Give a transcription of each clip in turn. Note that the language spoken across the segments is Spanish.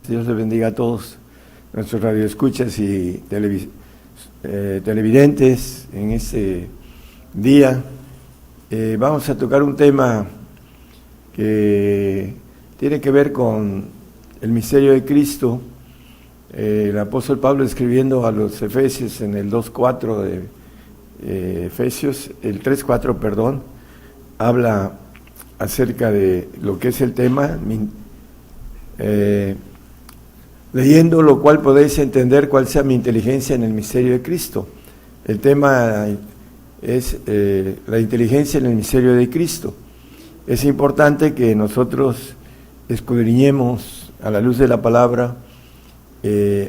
Dios les bendiga a todos nuestros radioescuchas y televidentes en este día. Vamos a tocar un tema que tiene que ver con el misterio de Cristo. El apóstol Pablo, escribiendo a los Efesios en el 2:4 de Efesios, el 3:4, perdón, habla acerca de lo que es el tema, leyendo lo cual podéis entender cuál sea mi inteligencia en el misterio de Cristo. El tema es la inteligencia en el misterio de Cristo. Es importante que nosotros escudriñemos a la luz de la palabra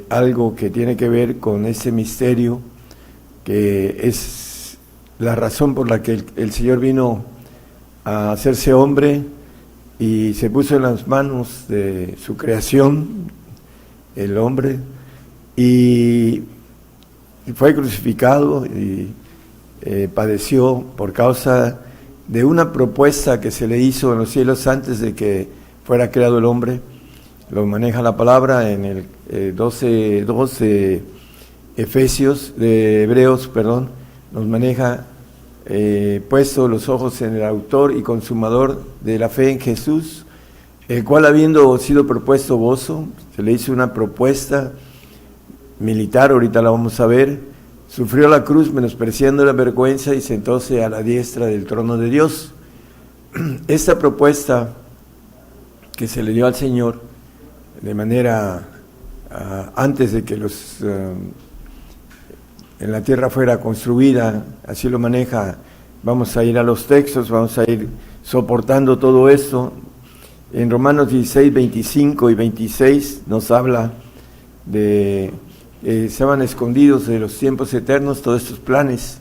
algo que tiene que ver con ese misterio, que es la razón por la que el Señor vino a hacerse hombre y se puso en las manos de su creación, el hombre, y fue crucificado y padeció por causa de una propuesta que se le hizo en los cielos antes de que fuera creado el hombre. Lo maneja la palabra en el 12:2 de Hebreos, nos maneja puesto los ojos en el autor y consumador de la fe en Jesús, el cual, habiendo sido propuesto gozo, se le hizo una propuesta militar, ahorita la vamos a ver, sufrió la cruz menospreciando la vergüenza y sentóse a la diestra del trono de Dios. Esta propuesta que se le dio al Señor de manera antes de que en la tierra fuera construida, así lo maneja. Vamos a ir a los textos, vamos a ir soportando todo esto. En Romanos 16, 25 y 26 nos habla de estaban escondidos de los tiempos eternos todos estos planes,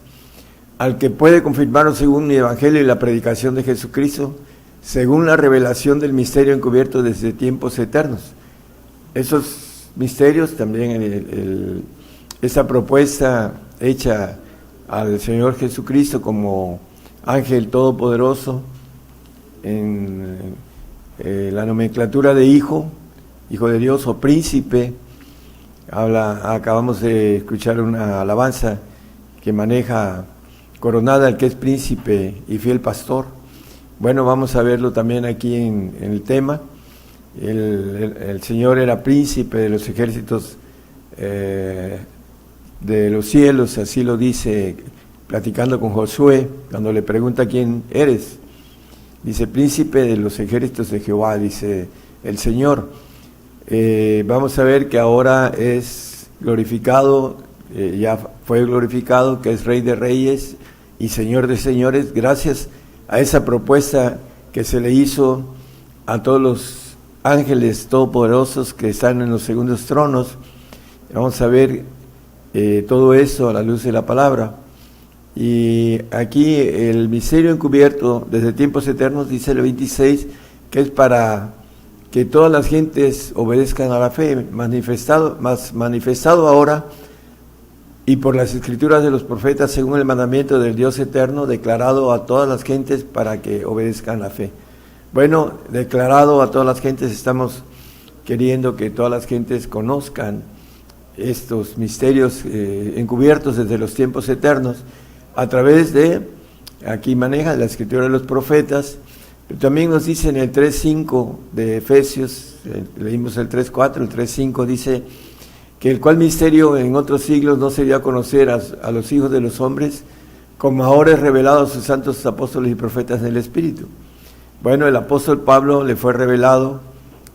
al que puede confirmarlos según mi evangelio y la predicación de Jesucristo, según la revelación del misterio encubierto desde tiempos eternos. Esos misterios también, esa propuesta hecha al Señor Jesucristo como ángel todopoderoso, en la nomenclatura de hijo de Dios o príncipe. Acabamos de escuchar una alabanza que maneja coronada el que es príncipe y fiel pastor. Bueno, vamos a verlo también aquí en el tema. El Señor era príncipe de los ejércitos de los cielos, así lo dice, platicando con Josué, cuando le pregunta quién eres. Dice, príncipe de los ejércitos de Jehová, dice el Señor. Vamos a ver que ahora es glorificado, ya fue glorificado, que es Rey de Reyes y Señor de Señores, gracias a esa propuesta que se le hizo a todos los ángeles todopoderosos que están en los segundos tronos. Vamos a ver todo eso a la luz de la palabra. Y aquí el misterio encubierto desde tiempos eternos, dice el 26, que es para que todas las gentes obedezcan a la fe, manifestado ahora y por las escrituras de los profetas, según el mandamiento del Dios eterno, declarado a todas las gentes para que obedezcan la fe. Bueno, declarado a todas las gentes, estamos queriendo que todas las gentes conozcan estos misterios encubiertos desde los tiempos eternos, a través de, aquí maneja la escritura de los profetas, pero también nos dice en el 3:5 de Efesios, leímos el 3:4, el 3:5 dice que el cual misterio en otros siglos no se dio a conocer a los hijos de los hombres, como ahora es revelado a sus santos apóstoles y profetas del Espíritu. Bueno, el apóstol Pablo le fue revelado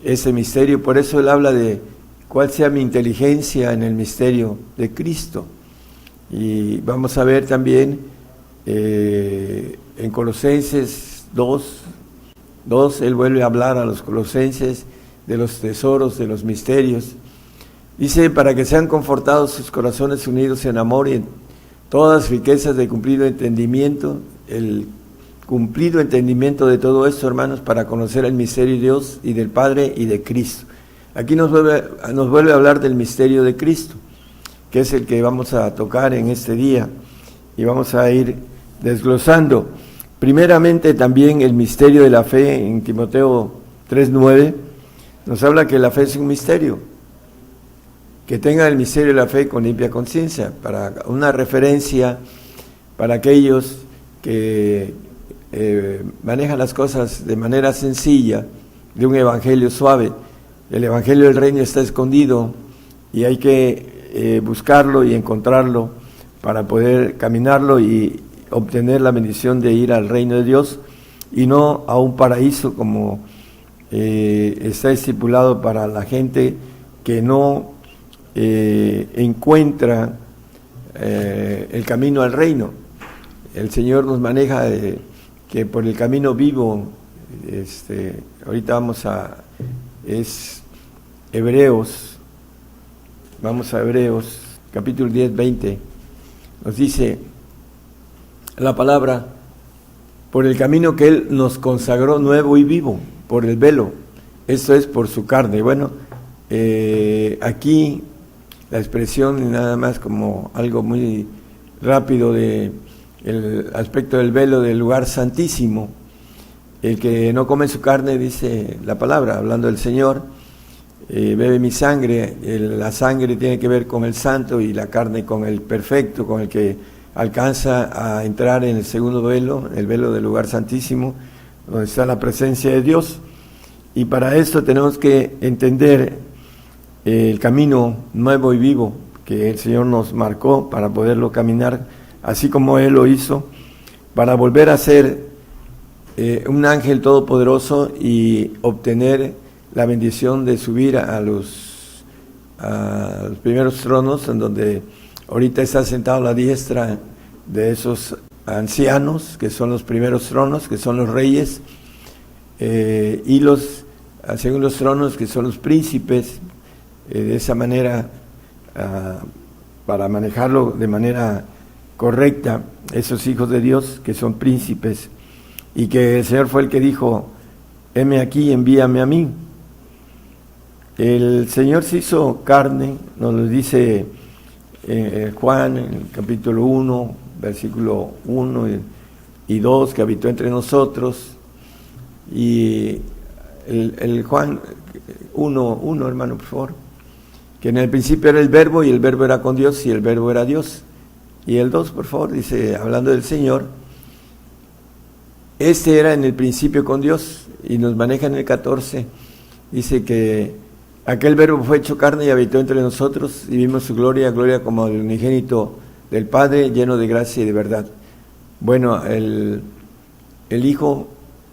ese misterio, por eso él habla de cuál sea mi inteligencia en el misterio de Cristo. Y vamos a ver también en Colosenses 2, él vuelve a hablar a los colosenses de los tesoros, de los misterios. Dice, para que sean confortados sus corazones unidos en amor y en todas las riquezas de cumplido entendimiento, el cumplido entendimiento de todo esto, hermanos, para conocer el misterio de Dios y del Padre y de Cristo. Aquí nos vuelve a hablar del misterio de Cristo, que es el que vamos a tocar en este día, y vamos a ir desglosando. Primeramente también el misterio de la fe en Timoteo 3:9, nos habla que la fe es un misterio, que tengan el misterio de la fe con limpia conciencia, para una referencia para aquellos que manejan las cosas de manera sencilla, de un evangelio suave. El evangelio del reino está escondido y hay que buscarlo y encontrarlo para poder caminarlo y obtener la bendición de ir al reino de Dios y no a un paraíso como está estipulado para la gente que no encuentra el camino al reino. El Señor nos maneja que por el camino vivo, ahorita es Hebreos, vamos a Hebreos, capítulo 10, 20, nos dice la palabra, por el camino que Él nos consagró nuevo y vivo, por el velo, esto es por su carne. Bueno, aquí la expresión nada más como algo muy rápido de el aspecto del velo del lugar santísimo. El que no come su carne, dice la palabra, hablando del Señor, bebe mi sangre. La sangre tiene que ver con el santo y la carne con el perfecto, con el que alcanza a entrar en el segundo velo, el velo del lugar santísimo, donde está la presencia de Dios. Y para esto tenemos que entender el camino nuevo y vivo que el Señor nos marcó para poderlo caminar, así como Él lo hizo, para volver a ser un ángel todopoderoso y obtener la bendición de subir a los primeros tronos, en donde ahorita está sentado a la diestra de esos ancianos, que son los primeros tronos, que son los reyes, y los segundos tronos, que son los príncipes. De esa manera, para manejarlo de manera correcta, esos hijos de Dios que son príncipes, y que el Señor fue el que dijo, heme aquí, envíame a mí. El Señor se hizo carne, nos lo dice Juan, en el capítulo 1, versículo 1 y 2, que habitó entre nosotros, y el Juan 1, hermano, por favor, que en el principio era el verbo, y el verbo era con Dios, y el verbo era Dios. Y el 2, por favor, dice, hablando del Señor, este era en el principio con Dios, y nos maneja en el 14, dice que aquel verbo fue hecho carne y habitó entre nosotros, y vimos su gloria, gloria como el unigénito del Padre, lleno de gracia y de verdad. Bueno, el Hijo,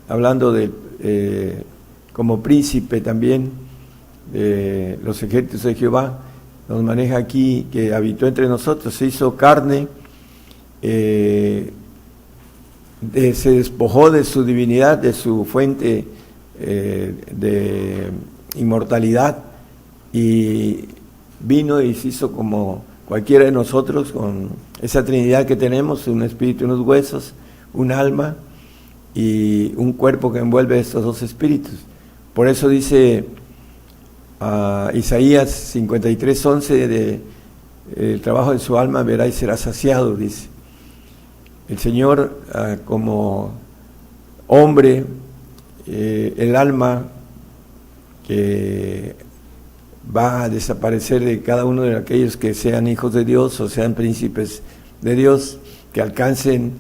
hablando de como príncipe también de los ejércitos de Jehová, nos maneja aquí que habitó entre nosotros, se hizo carne, se despojó de su divinidad, de su fuente de inmortalidad, y vino y se hizo como cualquiera de nosotros, con esa Trinidad que tenemos, un espíritu, unos huesos, un alma y un cuerpo que envuelve estos dos espíritus. Por eso dice Isaías 53:11, el trabajo de su alma verá y será saciado, dice. El Señor, como hombre, el alma que va a desaparecer de cada uno de aquellos que sean hijos de Dios o sean príncipes de Dios, que alcancen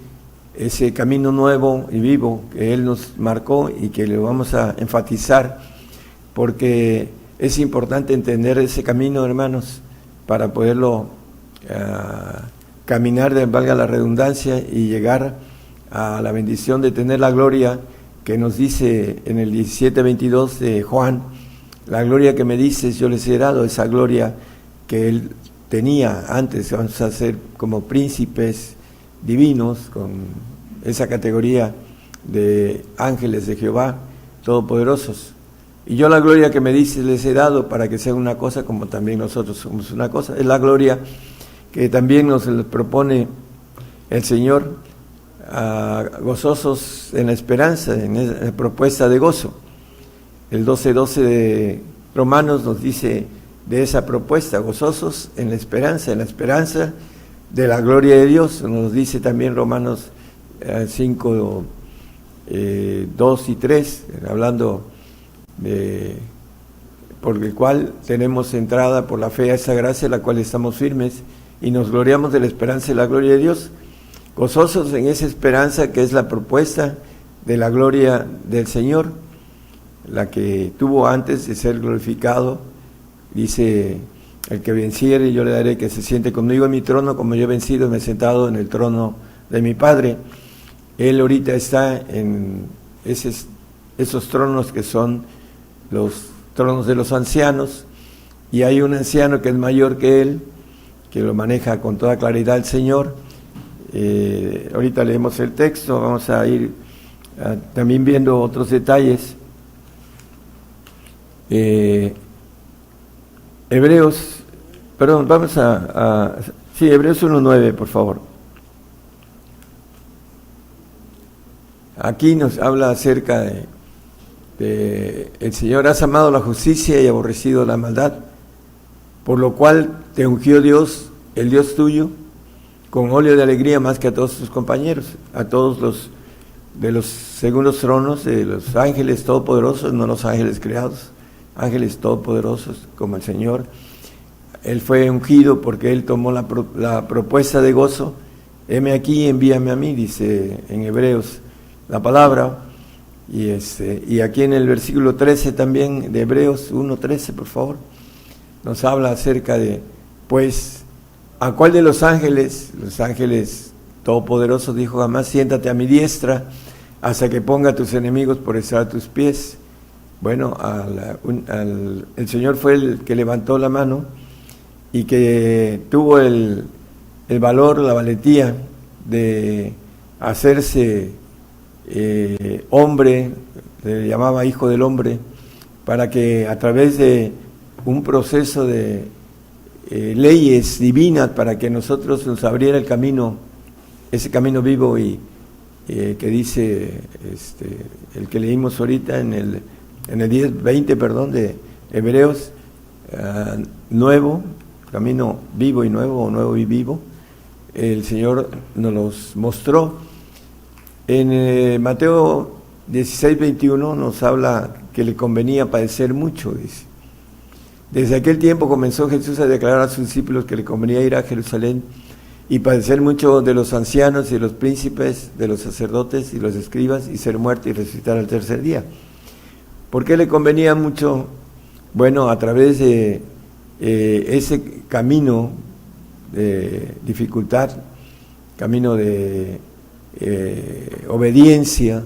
ese camino nuevo y vivo que Él nos marcó y que le vamos a enfatizar, porque es importante entender ese camino, hermanos, para poderlo caminar, valga la redundancia, y llegar a la bendición de tener la gloria que nos dice en el 17:22 de Juan, la gloria que me dices yo les he dado, esa gloria que Él tenía antes. Vamos a ser como príncipes divinos, con esa categoría de ángeles de Jehová, todopoderosos. Y yo la gloria que me dices les he dado para que sean una cosa como también nosotros somos una cosa. Es la gloria que también nos propone el Señor, gozosos en la esperanza, en la propuesta de gozo. El 12:12 de Romanos nos dice de esa propuesta, gozosos en la esperanza de la gloria de Dios. Nos dice también Romanos 5, 2 y 3, hablando de por el cual tenemos entrada por la fe a esa gracia, la cual estamos firmes y nos gloriamos de la esperanza y la gloria de Dios, gozosos en esa esperanza que es la propuesta de la gloria del Señor, la que tuvo antes de ser glorificado. Dice: el que venciere, yo le daré que se siente conmigo en mi trono, como yo he vencido y me he sentado en el trono de mi Padre. Él ahorita está en esos tronos que son los tronos de los ancianos, y hay un anciano que es mayor que él, que lo maneja con toda claridad el Señor. Ahorita leemos el texto, vamos a ir también viendo otros detalles. Hebreos 1:9, por favor. Aquí nos habla acerca de el Señor: has amado la justicia y aborrecido la maldad, por lo cual te ungió Dios, el Dios tuyo, con óleo de alegría más que a todos tus compañeros, a todos los de los segundos tronos, de los ángeles todopoderosos, no los ángeles creados, ángeles todopoderosos como el Señor. Él fue ungido porque Él tomó la propuesta de gozo. Heme aquí, envíame a mí, dice en Hebreos la palabra. Y aquí en el versículo 13 también de Hebreos 1:13, por favor, nos habla acerca de, pues, ¿a cuál de los ángeles todopoderosos dijo jamás: siéntate a mi diestra hasta que ponga a tus enemigos por estrado de tus pies? Bueno, el Señor fue el que levantó la mano y que tuvo el valor, la valentía de hacerse hombre, le llamaba hijo del hombre, para que a través de un proceso de leyes divinas, para que nosotros nos abriera el camino, ese camino vivo y que dice el que leímos ahorita en el 10:20, de Hebreos, nuevo, camino vivo y nuevo, o nuevo y vivo. El Señor nos los mostró. En Mateo 16:21 nos habla que le convenía padecer mucho, dice. Desde aquel tiempo comenzó Jesús a declarar a sus discípulos que le convenía ir a Jerusalén y padecer mucho de los ancianos y de los príncipes, de los sacerdotes y los escribas, y ser muerto y resucitar al tercer día. ¿Por qué le convenía mucho? Bueno, a través de ese camino de dificultad, camino de obediencia,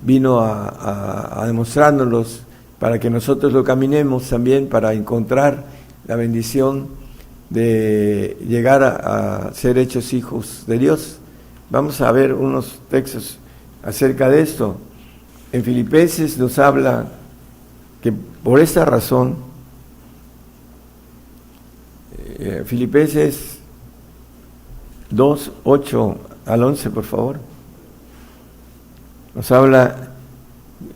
vino a demostrárnoslos para que nosotros lo caminemos también, para encontrar la bendición de llegar a ser hechos hijos de Dios. Vamos a ver unos textos acerca de esto. En Filipenses nos habla que por esta razón, Filipenses 2:8-11, por favor, nos habla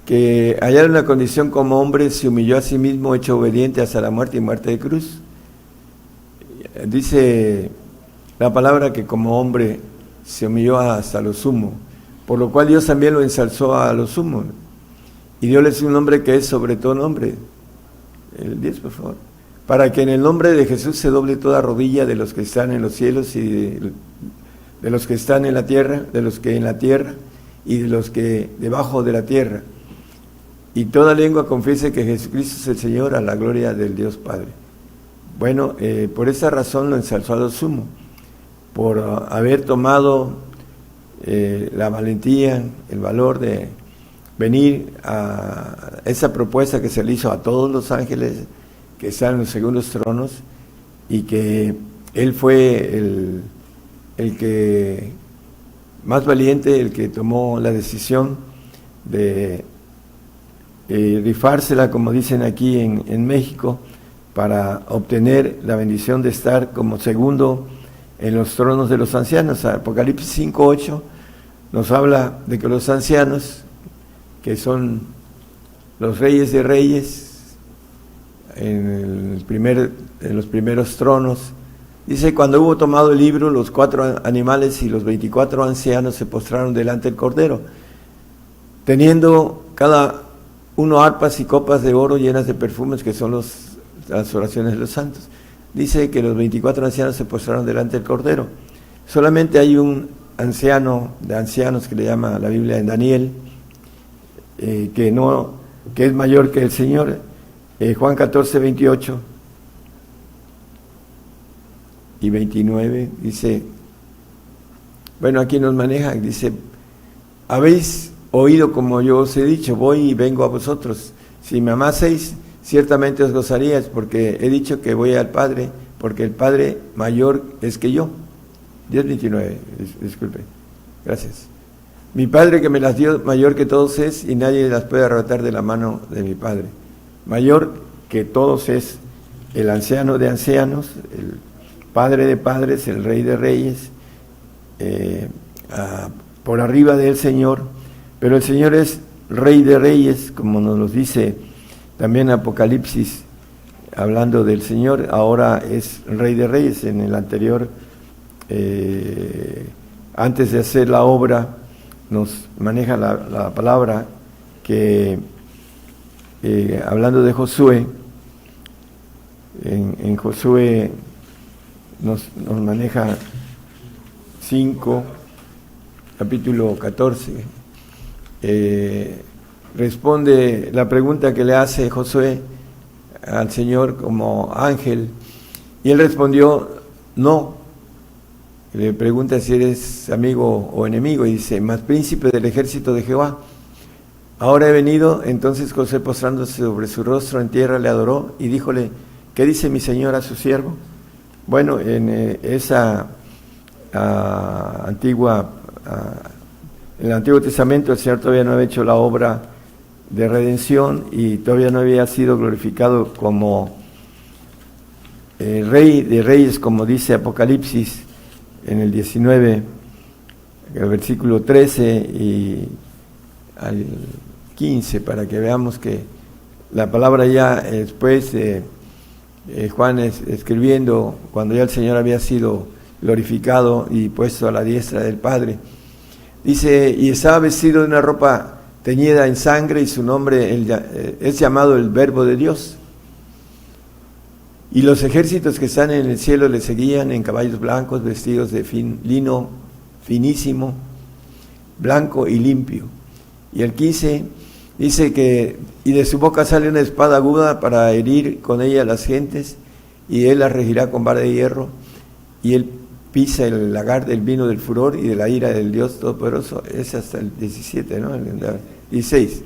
que hallar una condición como hombre, se humilló a sí mismo, hecho obediente hasta la muerte y muerte de cruz. Dice la palabra que como hombre se humilló hasta lo sumo, por lo cual Dios también lo ensalzó a lo sumo y dióle un nombre que es sobre todo nombre. El 10, por favor. Para que en el nombre de Jesús se doble toda rodilla de los que están en los cielos y de los que están en la tierra, de los que en la tierra y de los que debajo de la tierra, y toda lengua confiese que Jesucristo es el Señor, a la gloria del Dios Padre. Bueno, por esa razón lo ensalzó a lo sumo, por haber tomado la valentía, el valor de venir a esa propuesta que se le hizo a todos los ángeles que están en los segundos tronos, y que él fue el que más valiente, el que tomó la decisión de rifársela, como dicen aquí en México, para obtener la bendición de estar como segundo en los tronos de los ancianos. Apocalipsis 5:8 nos habla de que los ancianos, que son los reyes de reyes, en los primeros tronos, dice: cuando hubo tomado el libro, los 4 animales y los 24 ancianos se postraron delante del Cordero, teniendo cada 1 arpas y copas de oro llenas de perfumes, que son las oraciones de los santos. Dice que los 24 ancianos se postraron delante del Cordero. Solamente hay un anciano de ancianos que le llama la Biblia en Daniel, que es mayor que el Señor. Juan 14, 28 y 29 dice, bueno, aquí nos maneja, dice, habéis oído como yo os he dicho, voy y vengo a vosotros. Si me amaseis, ciertamente os gozaríais, porque he dicho que voy al Padre, porque el Padre mayor es que yo. 10:29, disculpe, gracias. Mi Padre que me las dio mayor que todos es, y nadie las puede arrebatar de la mano de mi Padre. Mayor que todos es el anciano de ancianos, el Padre de padres, el Rey de reyes, por arriba del Señor, pero el Señor es Rey de reyes, como nos lo dice también Apocalipsis, hablando del Señor, ahora es Rey de reyes. En el anterior, antes de hacer la obra, nos maneja la palabra que, hablando de Josué, en Josué nos maneja 5, capítulo 14, responde la pregunta que le hace Josué al Señor como ángel, y él respondió no. Le pregunta si eres amigo o enemigo, y dice, mas príncipe del ejército de Jehová. Ahora he venido. Entonces José, postrándose sobre su rostro en tierra, le adoró y díjole, ¿qué dice mi señor a su siervo? Bueno, en esa en el Antiguo Testamento el Señor todavía no había hecho la obra de redención y todavía no había sido glorificado como Rey de reyes, como dice Apocalipsis en el 19, el versículo 13 y al 15, para que veamos que la palabra ya después Juan escribiendo, cuando ya el Señor había sido glorificado y puesto a la diestra del Padre, dice, y estaba vestido de una ropa teñida en sangre, y su nombre es llamado el Verbo de Dios. Y los ejércitos que están en el cielo le seguían en caballos blancos, vestidos de lino finísimo, blanco y limpio. Y el 15 dice que, y de su boca sale una espada aguda para herir con ella a las gentes, y él las regirá con vara de hierro, y él pisa el lagar del vino del furor y de la ira del Dios Todopoderoso. Es hasta el 17, ¿no? El 16.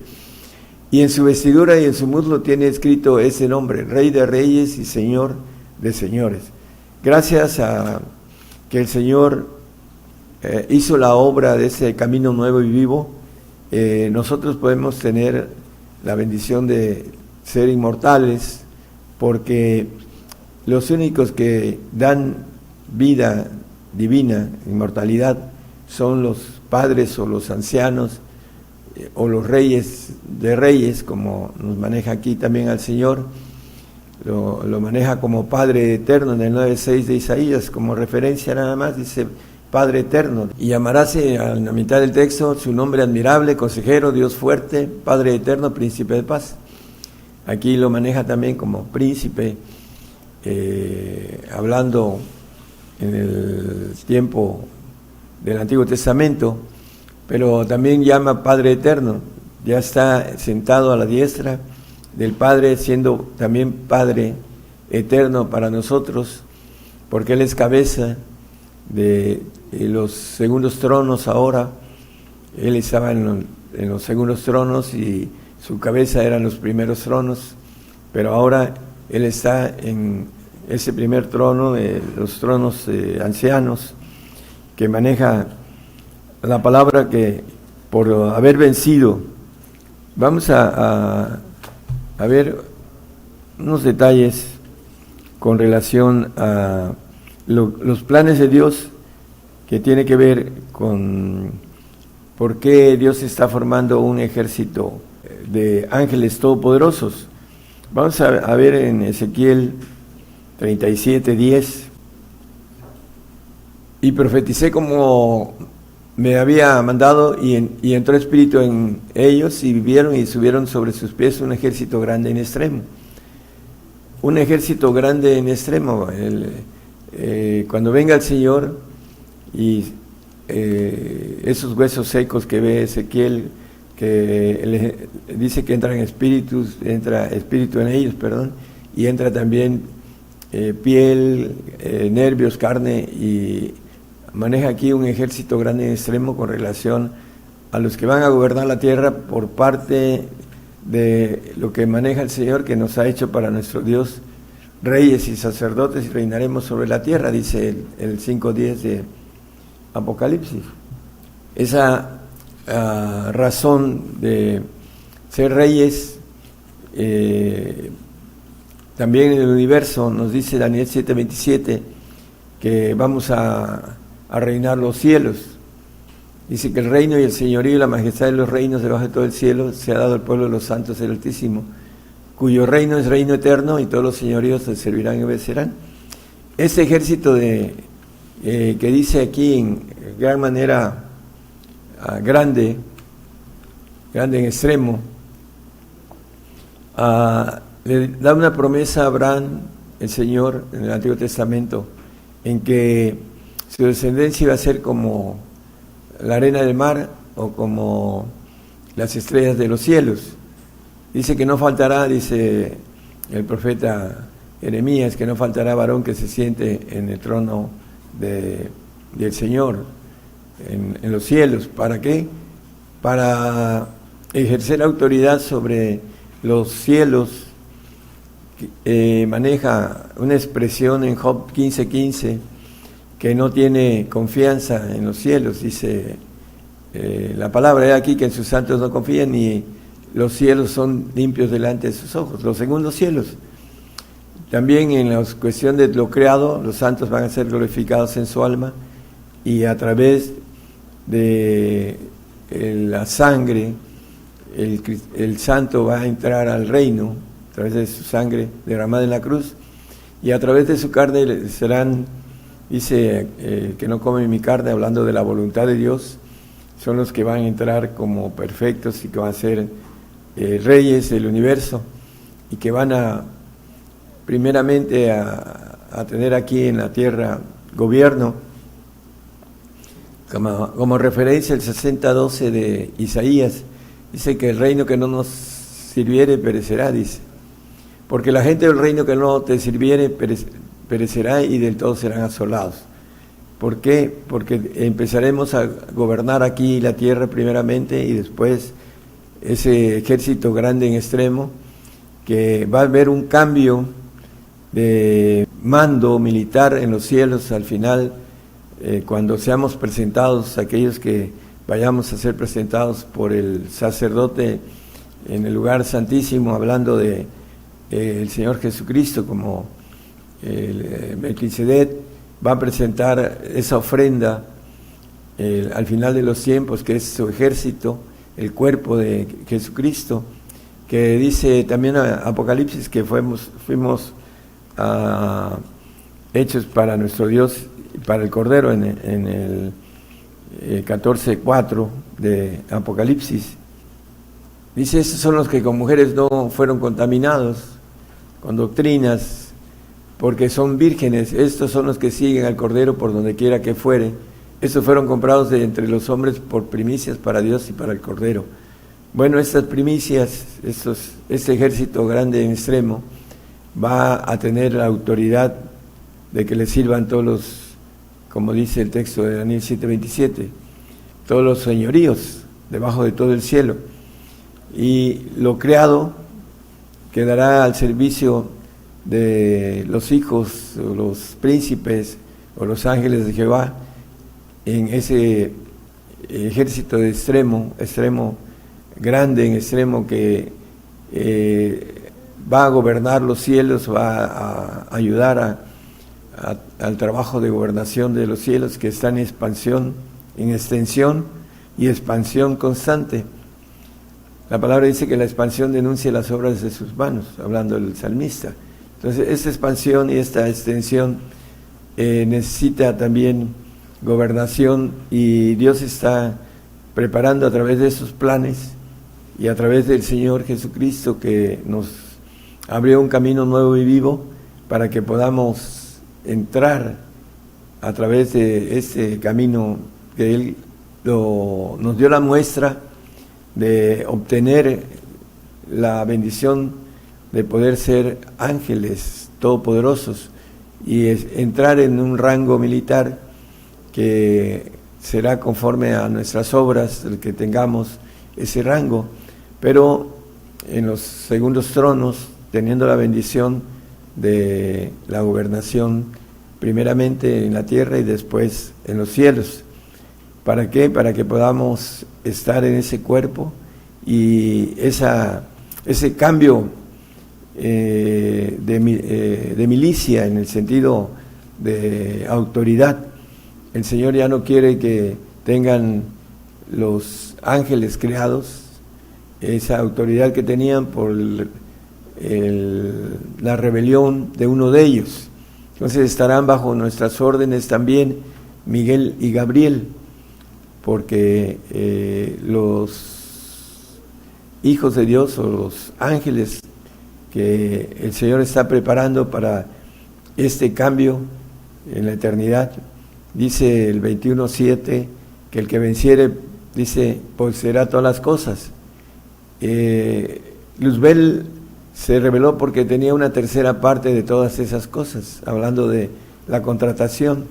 Y en su vestidura y en su muslo tiene escrito ese nombre, Rey de reyes y Señor de señores. Gracias a que el Señor hizo la obra de ese camino nuevo y vivo, nosotros podemos tener la bendición de ser inmortales, porque los únicos que dan vida divina, inmortalidad, son los padres o los ancianos o los reyes de reyes, como nos maneja aquí también al Señor. Lo maneja como Padre eterno en el 9:6 de Isaías, como referencia nada más, dice Padre eterno. Y llamarase a la mitad del texto su nombre admirable, consejero, Dios fuerte, Padre eterno, príncipe de paz. Aquí lo maneja también como príncipe, hablando en el tiempo del Antiguo Testamento, pero también llama Padre eterno. Ya está sentado a la diestra del Padre, siendo también Padre eterno para nosotros, porque Él es cabeza de los segundos tronos. Ahora Él estaba en los segundos tronos y su cabeza eran los primeros tronos, pero ahora Él está en ese primer trono, de los tronos ancianos, que maneja la palabra que por haber vencido. Vamos a ver unos detalles con relación a los planes de Dios, que tiene que ver con por qué Dios está formando un ejército de ángeles todopoderosos. Vamos a ver en Ezequiel 37:10. Y profeticé como me había mandado y entró espíritu en ellos y vivieron y subieron sobre sus pies un ejército grande en extremo. Un ejército grande en extremo. Cuando venga el Señor y esos huesos secos que ve Ezequiel, que dice que entra espíritu en ellos, y entra también piel, nervios, carne, y maneja aquí un ejército grande en extremo con relación a los que van a gobernar la tierra por parte de lo que maneja el Señor, que nos ha hecho para nuestro Dios reyes y sacerdotes y reinaremos sobre la tierra, dice el 5:10 de Apocalipsis. Esa razón de ser reyes, también en el universo nos dice Daniel 7:27 que vamos a reinar los cielos. Dice que el reino y el señorío y la majestad de los reinos debajo de todo el cielo se ha dado al pueblo de los santos del Altísimo, cuyo reino es reino eterno y todos los señoríos se servirán y obedecerán. Este ejército que dice aquí en gran manera grande en extremo, le da una promesa a Abraham, el Señor, en el Antiguo Testamento, en que su descendencia iba a ser como la arena del mar o como las estrellas de los cielos. Dice que no faltará, dice el profeta Jeremías, que no faltará varón que se siente en el trono del Señor, en los cielos. ¿Para qué? Para ejercer autoridad sobre los cielos. Maneja una expresión en Job 15:15 que no tiene confianza en los cielos. Dice la palabra de aquí que en sus santos no confían, ni los cielos son limpios delante de sus ojos, los segundos cielos. También en la cuestión de lo creado, los santos van a ser glorificados en su alma, y a través de la sangre el santo va a entrar al reino, a través de su sangre derramada en la cruz, y a través de su carne serán, dice, que no comen mi carne, hablando de la voluntad de Dios, son los que van a entrar como perfectos y que van a ser reyes del universo, y que van a primeramente a tener aquí en la tierra gobierno. Como referencia el 60:12 de Isaías, dice que el reino que no nos sirviere perecerá, dice, porque la gente del reino que no te sirviere perecerá y del todo serán asolados. ¿Por qué? Porque empezaremos a gobernar aquí la tierra primeramente, y después ese ejército grande en extremo, que va a haber un cambio de mando militar en los cielos al final, cuando seamos presentados, aquellos que vayamos a ser presentados por el sacerdote en el lugar santísimo, hablando de el Señor Jesucristo, como Melquisedec va a presentar esa ofrenda al final de los tiempos, que es su ejército, el cuerpo de Jesucristo, que dice también Apocalipsis que fuimos hechos para nuestro Dios, para el Cordero, en el 14:4 de Apocalipsis. Dice, estos son los que con mujeres no fueron contaminados con doctrinas, porque son vírgenes. Estos son los que siguen al Cordero por donde quiera que fuere. Estos fueron comprados de entre los hombres por primicias para Dios y para el Cordero. Bueno, estas primicias, este ejército grande en extremo, va a tener la autoridad de que le sirvan todos los, como dice el texto de Daniel 7:27, todos los señoríos debajo de todo el cielo. Y lo creado quedará al servicio de los hijos, o los príncipes, o los ángeles de Jehová, en ese ejército de extremo grande en extremo, que va a gobernar los cielos, va a ayudar al trabajo de gobernación de los cielos, que está en expansión, en extensión y expansión constante. La palabra dice que la expansión denuncia las obras de sus manos, hablando del salmista. Entonces, esta expansión y esta extensión necesita también gobernación, y Dios está preparando a través de esos planes y a través del Señor Jesucristo, que nos abrió un camino nuevo y vivo para que podamos entrar a través de ese camino que Él nos dio la muestra de obtener la bendición de poder ser ángeles todopoderosos y entrar en un rango militar que será conforme a nuestras obras, el que tengamos ese rango, pero en los segundos tronos, teniendo la bendición de la gobernación, primeramente en la tierra y después en los cielos. ¿Para qué? Para que podamos estar en ese cuerpo y ese cambio de milicia, en el sentido de autoridad. El Señor ya no quiere que tengan los ángeles creados esa autoridad que tenían por la rebelión de uno de ellos. Entonces estarán bajo nuestras órdenes también Miguel y Gabriel, porque los hijos de Dios o los ángeles que el Señor está preparando para este cambio en la eternidad, dice el 21:7, que el que venciere, dice, poseerá todas las cosas. Luzbel se reveló porque tenía una tercera parte de todas esas cosas, hablando de la contratación,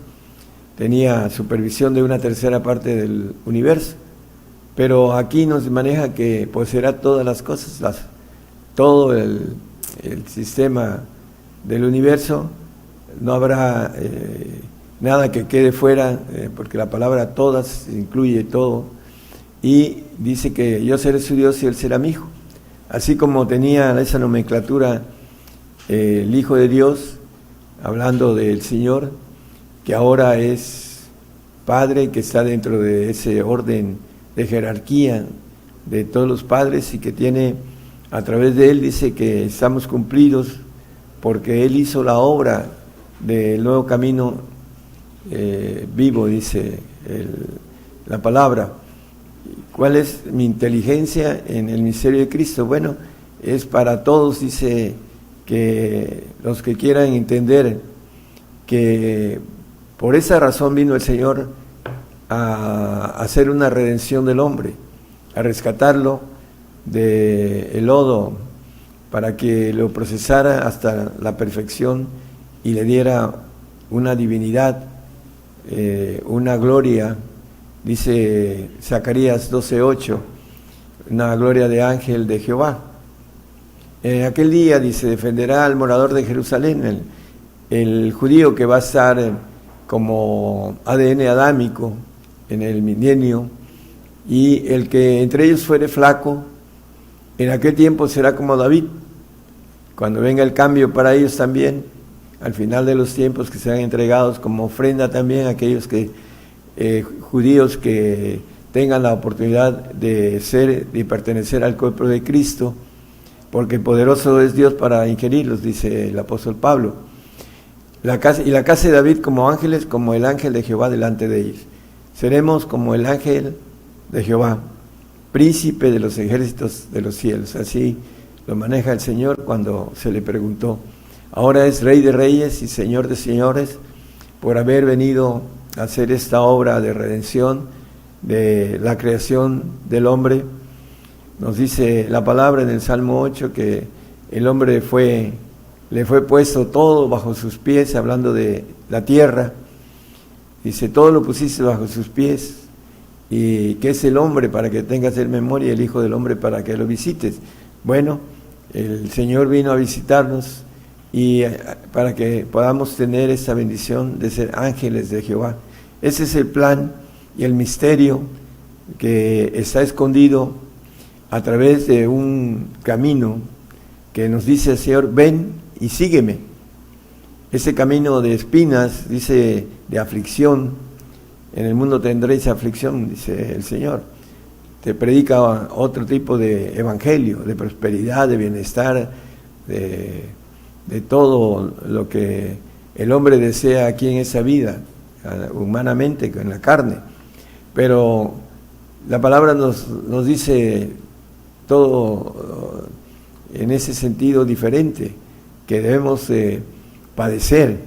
tenía supervisión de una tercera parte del universo, pero aquí nos maneja que poseerá todas las cosas, todo el sistema del universo, no habrá nada que quede fuera, porque la palabra todas incluye todo, y dice que yo seré su Dios y él será mi hijo. Así como tenía esa nomenclatura el Hijo de Dios, hablando del Señor, que ahora es Padre, que está dentro de ese orden de jerarquía de todos los padres, y que tiene, a través de Él, dice que estamos cumplidos, porque Él hizo la obra del nuevo camino vivo, dice la palabra. ¿Cuál es mi inteligencia en el misterio de Cristo? Bueno, es para todos, dice, que los que quieran entender que por esa razón vino el Señor a hacer una redención del hombre, a rescatarlo del lodo, para que lo procesara hasta la perfección y le diera una divinidad, una gloria. Dice Zacarías 12:8, una gloria de ángel de Jehová. En aquel día, dice, defenderá al morador de Jerusalén, el judío que va a estar como ADN adámico en el milenio, y el que entre ellos fuere flaco, en aquel tiempo será como David, cuando venga el cambio para ellos también, al final de los tiempos, que sean entregados como ofrenda también a aquellos judíos que tengan la oportunidad de ser y pertenecer al cuerpo de Cristo, porque poderoso es Dios para ingerirlos, dice el apóstol Pablo. La casa de David como ángeles, como el ángel de Jehová delante de ellos. Seremos como el ángel de Jehová, príncipe de los ejércitos de los cielos. Así lo maneja el Señor cuando se le preguntó. Ahora es Rey de Reyes y Señor de Señores, por haber venido a hacer esta obra de redención de la creación del hombre. Nos dice la palabra en el Salmo 8 que el hombre le fue puesto todo bajo sus pies, hablando de la tierra. Dice, todo lo pusiste bajo sus pies. ¿Y qué es el hombre para que tengas en memoria, y el Hijo del Hombre para que lo visites? Bueno, el Señor vino a visitarnos y para que podamos tener esa bendición de ser ángeles de Jehová. Ese es el plan y el misterio que está escondido a través de un camino que nos dice el Señor, ven y sígueme. Ese camino de espinas, dice, de aflicción, en el mundo tendréis aflicción, dice el Señor. Te predica otro tipo de evangelio, de prosperidad, de bienestar, de todo lo que el hombre desea aquí en esa vida, humanamente, en la carne. Pero la palabra nos dice todo en ese sentido diferente, que debemos padecer.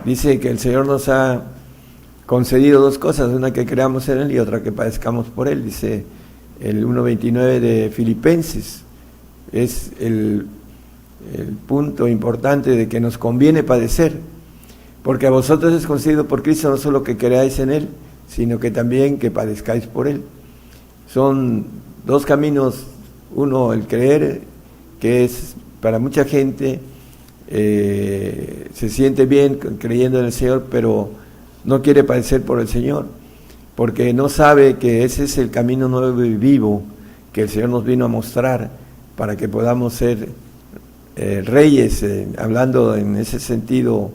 Dice que el Señor nos ha concedido dos cosas, una que creamos en Él y otra que padezcamos por Él, dice el 1.29 de Filipenses. Es el punto importante de que nos conviene padecer, porque a vosotros es concedido por Cristo no solo que creáis en Él, sino que también que padezcáis por Él. Son dos caminos, uno el creer, que es para mucha gente, se siente bien creyendo en el Señor, pero no quiere padecer por el Señor, porque no sabe que ese es el camino nuevo y vivo que el Señor nos vino a mostrar para que podamos ser reyes, hablando en ese sentido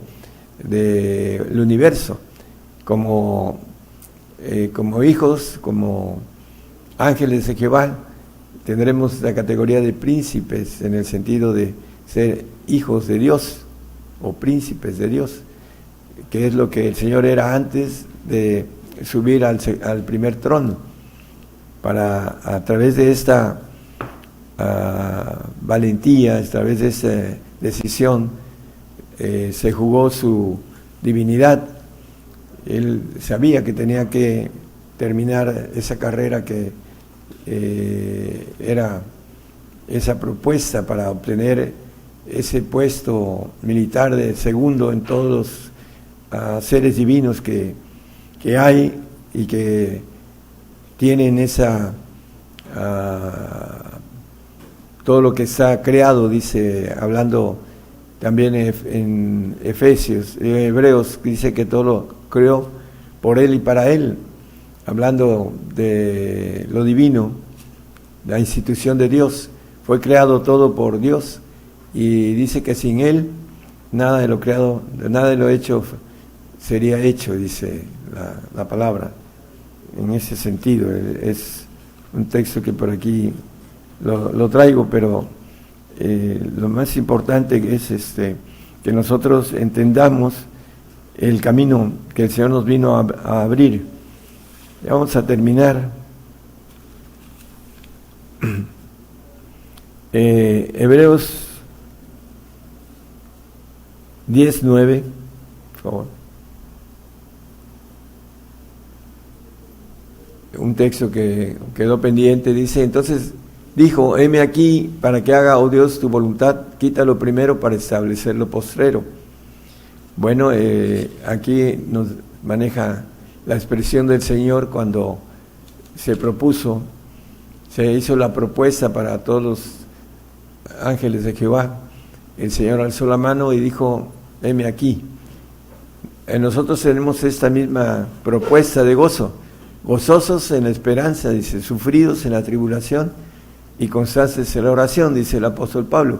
del universo, como hijos, como ángeles de Jehová. Tendremos la categoría de príncipes en el sentido de ser hijos de Dios o príncipes de Dios, que es lo que el Señor era antes de subir al primer trono, para a través de esta valentía, a través de esa decisión, se jugó su divinidad. Él sabía que tenía que terminar esa carrera que era esa propuesta para obtener ese puesto militar de segundo en todos los seres divinos que hay y que tienen esa todo lo que está creado, dice, hablando también en Hebreos, dice que todo lo creó por Él y para Él, hablando de lo divino, la institución de Dios. Fue creado todo por Dios y dice que sin Él nada de lo creado, nada de lo hecho sería hecho, dice la palabra. En ese sentido, es un texto que por aquí lo traigo, pero lo más importante es que nosotros entendamos el camino que el Señor nos vino a abrir. Ya vamos a terminar. Hebreos 10:9, por favor. Un texto que quedó pendiente, dice: entonces dijo, heme aquí para que haga, oh Dios, tu voluntad, quítalo primero para establecer lo postrero. Bueno, aquí nos maneja la expresión del Señor cuando se propuso, se hizo la propuesta para todos los ángeles de Jehová. El Señor alzó la mano y dijo, heme aquí. Nosotros tenemos esta misma propuesta de gozo, gozosos en la esperanza, dice, sufridos en la tribulación y constantes en la oración, dice el apóstol Pablo.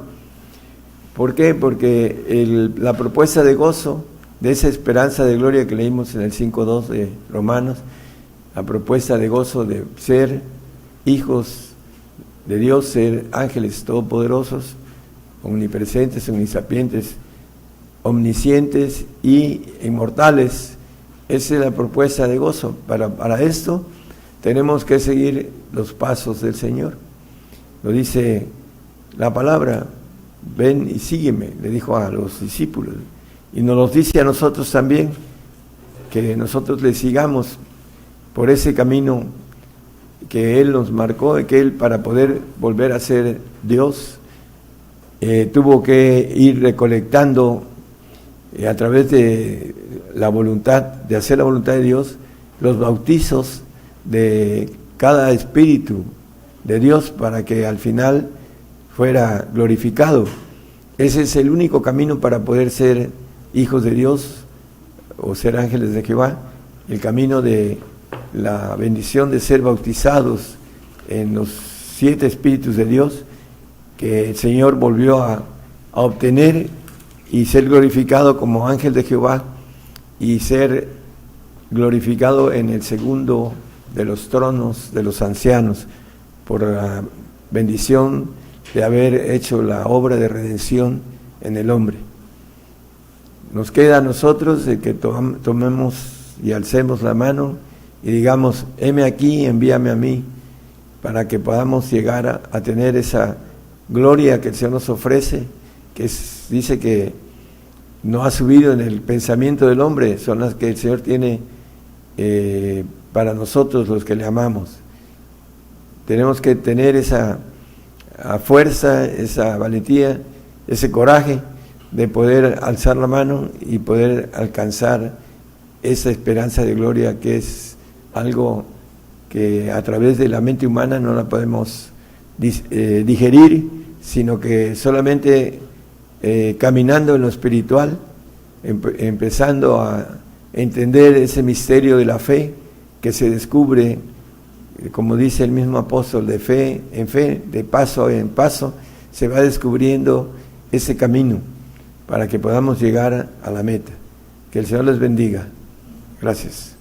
¿Por qué? Porque la propuesta de gozo, de esa esperanza de gloria que leímos en el 5.2 de Romanos, la propuesta de gozo de ser hijos de Dios, ser ángeles todopoderosos, omnipresentes, omnisapientes, omniscientes y inmortales. Esa es la propuesta de gozo. Para esto tenemos que seguir los pasos del Señor. Lo dice la palabra, ven y sígueme, le dijo a los discípulos. Y nos lo dice a nosotros también, que nosotros le sigamos por ese camino que Él nos marcó, que Él, para poder volver a ser Dios, tuvo que ir recolectando a través de la voluntad, de hacer la voluntad de Dios, los bautizos de cada espíritu de Dios para que al final fuera glorificado. Ese es el único camino para poder ser hijos de Dios o ser ángeles de Jehová, el camino de la bendición de ser bautizados en los 7 espíritus de Dios que el Señor volvió a obtener, y ser glorificado como ángel de Jehová y ser glorificado en el segundo de los tronos de los ancianos por la bendición de haber hecho la obra de redención en el hombre. Nos queda a nosotros de que tomemos y alcemos la mano y digamos, heme aquí, envíame a mí, para que podamos llegar a tener esa gloria que el Señor nos ofrece, que dice que no ha subido en el pensamiento del hombre, son las que el Señor tiene para nosotros los que le amamos. Tenemos que tener esa fuerza, esa valentía, ese coraje de poder alzar la mano y poder alcanzar esa esperanza de gloria, que es algo que a través de la mente humana no la podemos digerir, sino que solamente caminando en lo espiritual, empezando a entender ese misterio de la fe que se descubre, como dice el mismo apóstol, de fe en fe, de paso en paso, se va descubriendo ese camino para que podamos llegar a la meta. Que el Señor les bendiga. Gracias.